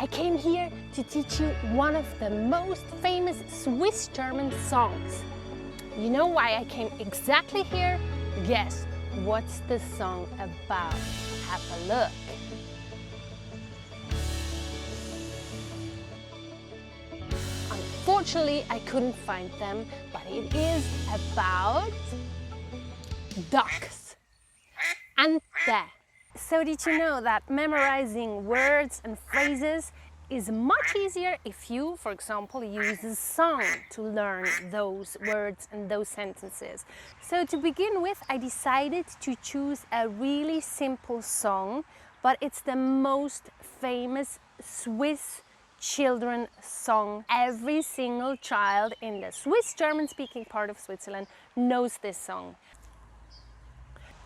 I came here to teach you one of the most famous Swiss German songs. You know why I came exactly here? Guess, what's the song about? Have a look. Unfortunately, I couldn't find them, but it is about ducks. Äntli. So did you know that memorizing words and phrases is much easier if you, for example, use a song to learn those words and those sentences? So to begin with, I decided to choose a really simple song, but it's the most famous Swiss children song. Every single child in the Swiss German-speaking part of Switzerland knows this song.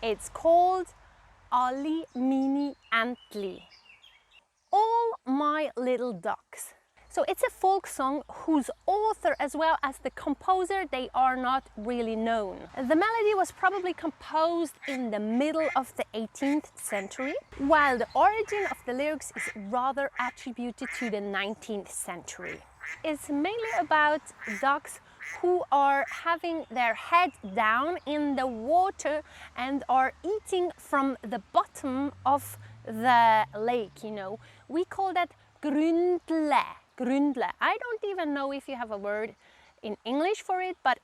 It's called Alle, meine, Äntli. All my little ducks. So it's a folk song whose author as well as the composer, they are not really known. The melody was probably composed in the middle of the 18th century, while the origin of the lyrics is rather attributed to the 19th century. It's mainly about ducks who are having their head down in the water and are eating from the bottom of the lake, you know. We call that grünen. I don't even know if you have a word in English for it, but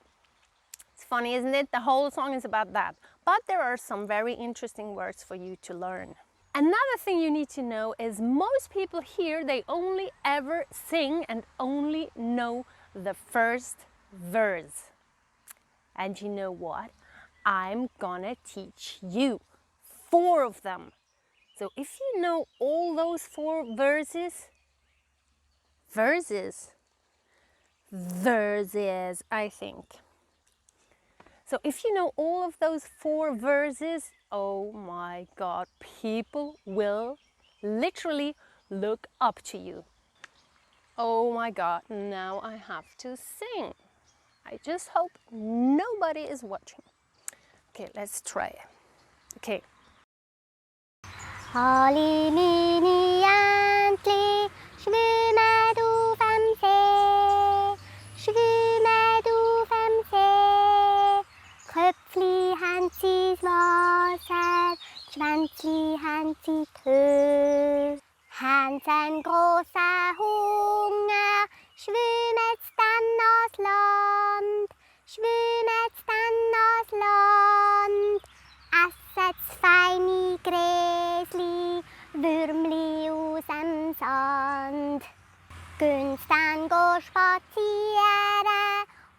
it's funny, isn't it? The whole song is about that. But there are some very interesting words for you to learn. Another thing you need to know is most people here, they only ever sing and only know the first verse. And you know what? I'm gonna teach you 4 of them. So if you know all those 4 verses, I think. So if you know all of those 4 verses, oh my God, people will literally look up to you. Oh my God, now I have to sing. I just hope nobody is watching. Okay, let's try it. Okay. Alle, meine, Äntli, schwimmen auf dem See, schwimmen auf dem See. Köpfchen haben sie das Wasser, Schwänzchen haben sie die Höhe. Haben sie einen grossen Hunger, schwimmen sie dann ans Land, schwimmen sie dann ans Land. Essen sie feine Gräschen, Würmchen aus dem Sand. Gehen sie dann spazieren,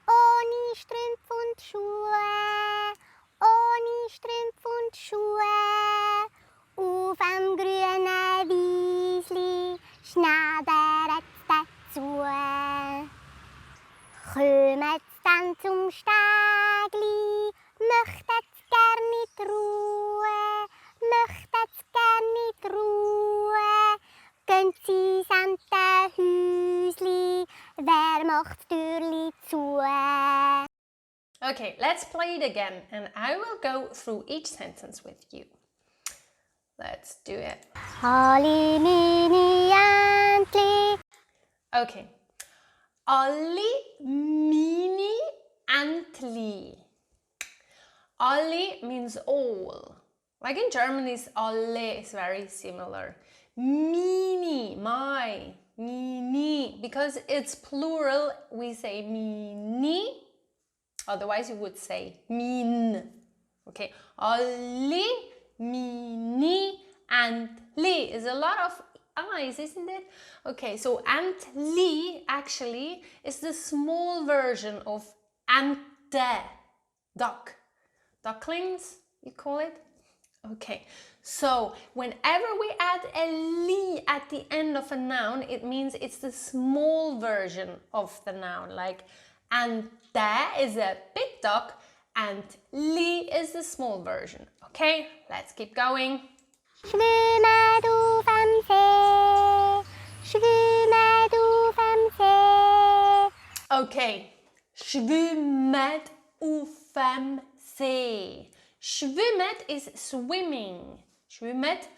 ohne Strümpfe und Schuhe, ohne Strümpfe und Schuhe. Auf dem grünen Wieschen schneidern sie dazu. Kommen sie dann zum Stegchen, möchten sie gern in die Ruhe, möchten sie gern in die Ruhe. Gehen sie samt den Häusli, wer macht die Türli zu? Okay, let's play it again and I will go through each sentence with you. Let's do it. Alle, meine, Äntli. Okay. Alle, meine, Äntli. Alle means all. Like in German, this alle is very similar. Mini, my, mini. Because it's plural, we say mini. Otherwise, you would say min. Okay. Alle, mini, Äntli is a lot of eyes, isn't it? Okay, so Äntli actually is the small version of Ente, duck. Ducklings, you call it? Okay, so whenever we add a li at the end of a noun, it means it's the small version of the noun. Like Ente is a big duck and li is the small version. Okay, let's keep going. Schwimmen auf dem See, schwimmen auf dem See. Okay, schwimmet auf dem See. Schwimmet is swimming. Schwimmet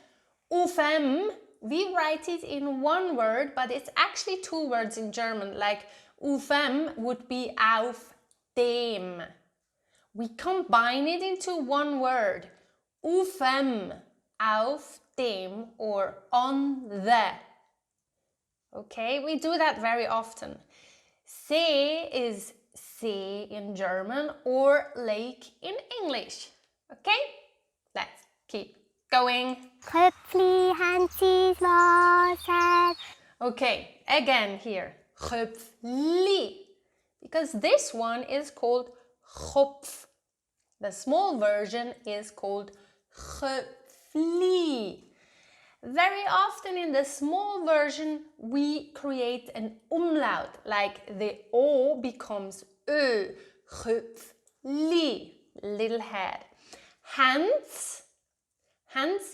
auf dem we write it in one word, but it's actually two words in German, like auf dem would be auf dem. We combine it into one word, auf dem, or on the. Okay, we do that very often. See is see in German or lake in English. Okay, let's keep going. Köpfli, haben sie's Wasser. Okay, again here, Köpfli, because this one is called Kopf. The small version is called Köpfli. Very often in the small version we create an umlaut, like the O becomes Ö, Köpfli, little head. Hands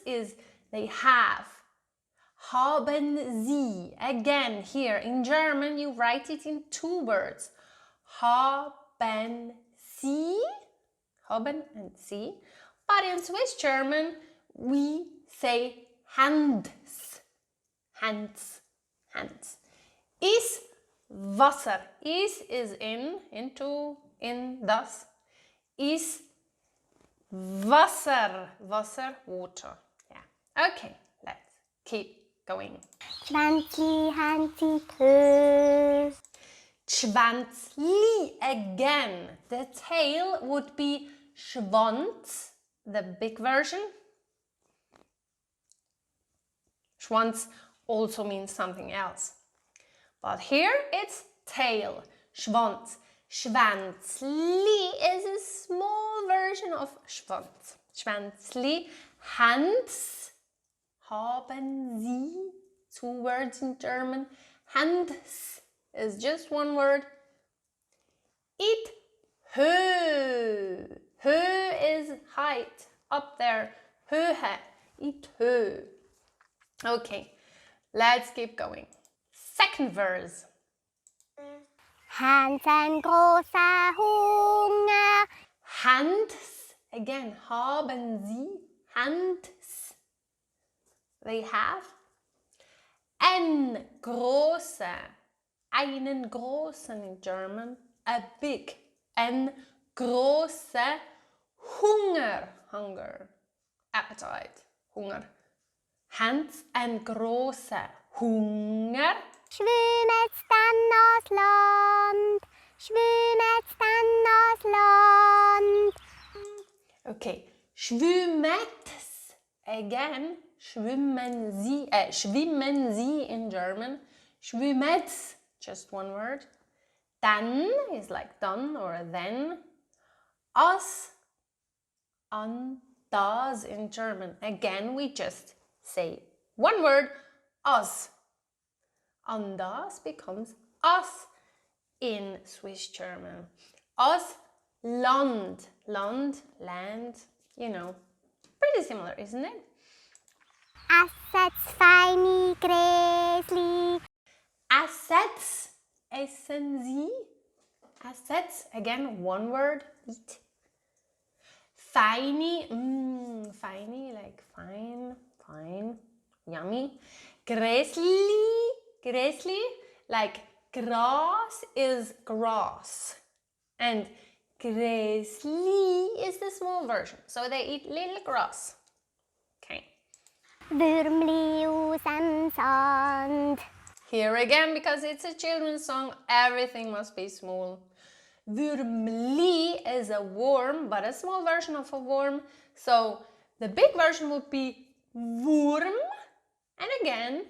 is they have. Haben Sie. Again, here in German you write it in two words. Haben Sie. Haben and Sie. But in Swiss German we say hands. Hands. Hands. Is Wasser. Is into, in, das. Is Wasser. Wasser, water. Yeah. Okay, let's keep going. Schwänzli, haben sie Tö. Schwänzli again. The tail would be Schwanz, the big version. Schwanz also means something else. But here it's tail, Schwanz. Schwänzli is a small version of Schwanz. Schwänzli, hands. Haben Sie, two words in German. Hands is just one word. It Höhe. Höhe is height, up there. Höhe. It Höhe. Okay, let's keep going. Second verse. Hans ein großer Hunger. Hands. Again, haben Sie. Hands. They have. Einen grossen in German, a big. Ein großer Hunger, appetite, Hunger. Hans ein großer Hunger. Schwimmet dann aus Land. Schwimmet dann aus Land. Okay, schwimmet. Again, schwimmen Sie in German. Schwimmet, just one word. Dann is like done or then. Aus, an, das in German. Again, we just say one word, us. An das becomes us in Swiss German. Us, Land, land, you know. Pretty similar, isn't it? Esset's feine Gräsli. Assets, essen Sie. Assets, again, one word, eat. Feine, feine, like fine, yummy. Gräsli, like grass is grass. And Gräsli is the small version, so they eat little grass. Okay. Würmli aus dem Sand. Here again, because it's a children's song, everything must be small. Würmli is a worm, but a small version of a worm. So the big version would be Wurm. And again,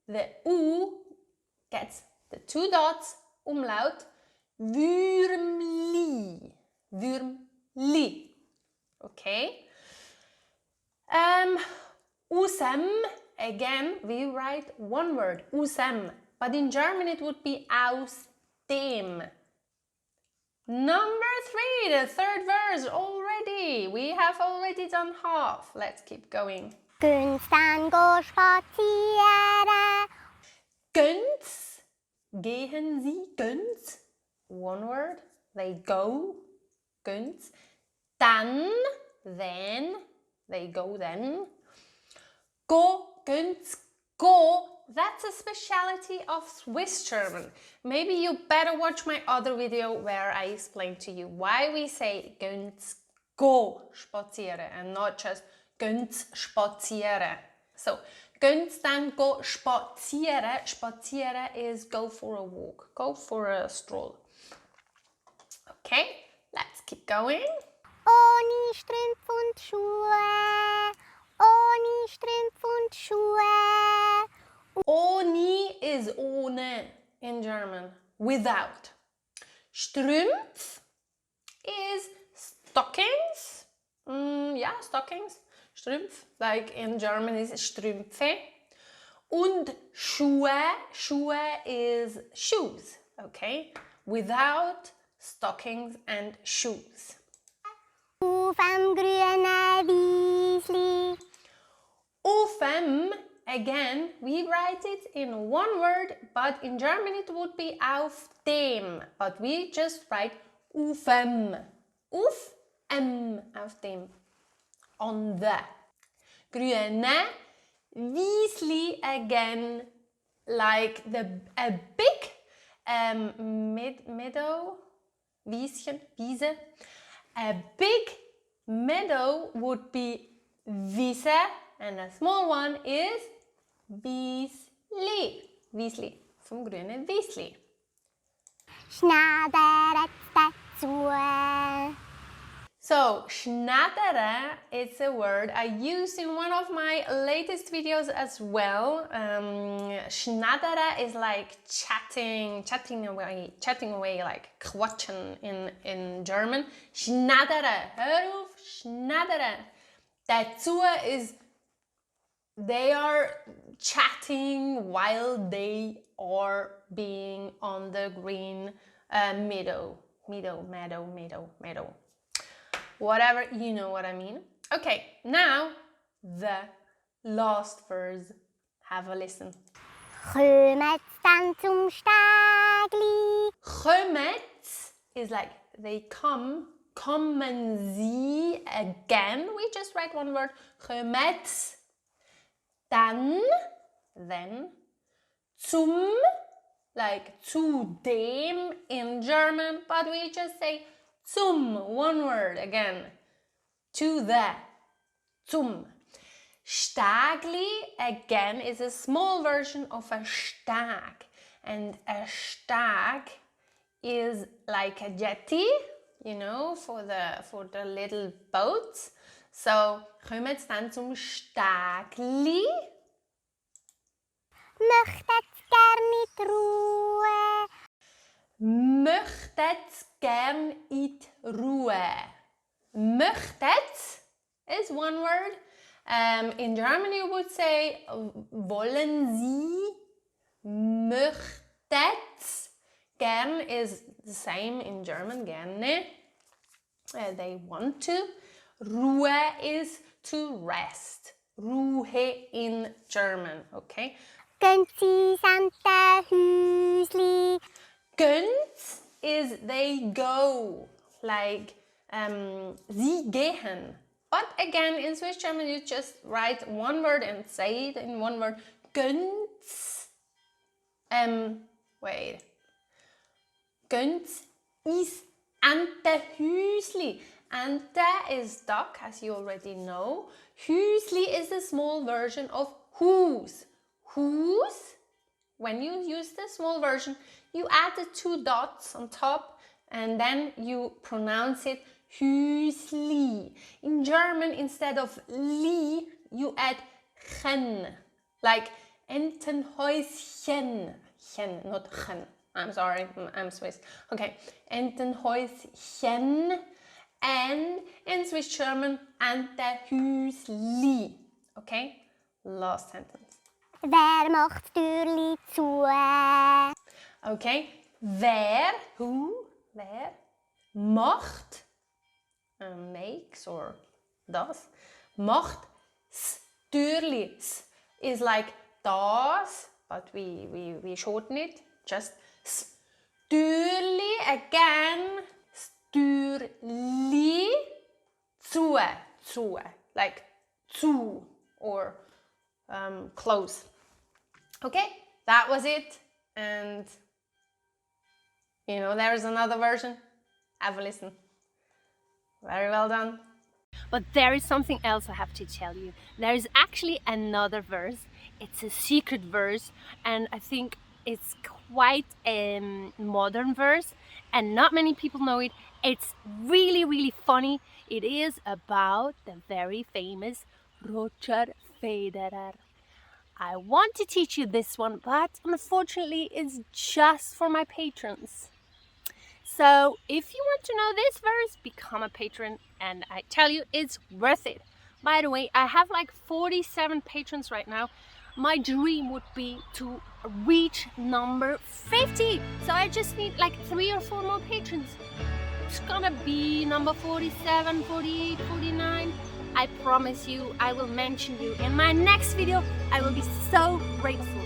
the U gets the two dots, umlaut. Würmli. Würmli. Okay. Usem, again, we write one word, usem. But in German it would be aus dem. Number 3, the third verse already. We have already done half. Let's keep going. Günst dann go spazieren. Günz, gehen Sie, Günz. One word, they go, Günz. Dann, then, they go then. Go, Günz, go, that's a speciality of Swiss German. Maybe you better watch my other video where I explain to you why we say gönn's go spazieren and not just gönn's spazieren. So, gönn's dann go spazieren. Spazieren is go for a walk, go for a stroll. Okay, let's keep going. Ohne Strümpfe und Schuhe, ohne Strümpfe und Schuhe. Ohne is ohne in German, without. Strümpf is stockings. Yeah, stockings. Strümpf, like in German is Strümpfe. Und Schuhe, Schuhe is shoes, okay? Without stockings and shoes. Auf am grünen Wiesli. Aufem, again, we write it in one word, but in German it would be auf dem. But we just write aufem. Auf dem. On the. Grüne, Wiesli again, like a big meadow, Wieschen, Wiese. A big meadow would be Wiese, and a small one is Wiesli. Wiesli, vom grünen Wiesli. Schnattert dazu. So, schnatteren is a word I used in one of my latest videos as well. Schnatteren is like chatting away, like quatschen in German. Schnatteren, hör auf, schnatteren. Dazu is they are chatting while they are being on the green meadow. Whatever, you know what I mean. Okay, now the last verse. Have a listen. Kommen dann zum Stegli. Kommen is like they come. Kommen sie again. We just write one word. Kommen. Dann, then. Zum, like zu dem in German, but we just say zum, one word again. To the, zum. Stegli again is a small version of a Steg, and a Steg is like a jetty, you know, for the little boats. So, kommen wir dann zum Stegli. Möchtet's gern mit Ruhe. Möchtet's gern in die Ruhe. Möchtet's is one word. In German you would say wollen Sie. Möchtet's. Gern is the same in German, gerne. They want to. Ruhe is to rest. Ruhe in German, okay? Gehen Sie samt den Hüsli. Gönnt is they go, like sie gehen. But again, in Swiss German, you just write one word and say it in one word. Gönnt. Wait. Gönnt is ante Hüsli. Ante is duck, as you already know. Hüsli is the small version of whose. Whose, when you use the small version, you add the two dots on top and then you pronounce it Hüsli. In German, instead of li, you add chen, like Entenhäuschen. Chen, not chen. I'm sorry, I'm Swiss. Okay, Entenhäuschen. And in Swiss German, Ante Hüsli. Okay, last sentence. Wer macht Türli zu? Okay, wer, who, wer, macht, makes or does, macht Türli. Is like das, but we shorten it, just Türli again, Türli zu, like zu or close. Okay, that was it. And you know, there's another version. Have a listen. Very well done. But there is something else I have to tell you. There is actually another verse. It's a secret verse, and I think it's quite a modern verse, and not many people know it. It's really, really funny. It is about the very famous Roger Federer. I want to teach you this one, but unfortunately it's just for my patrons. So if you want to know this verse, become a patron, and I tell you, it's worth it. By the way, I have like 47 patrons right now. My dream would be to reach number 50. So I just need like 3 or 4 more patrons. It's gonna be number 47, 48, 49. I promise you, I will mention you in my next video. I will be so grateful.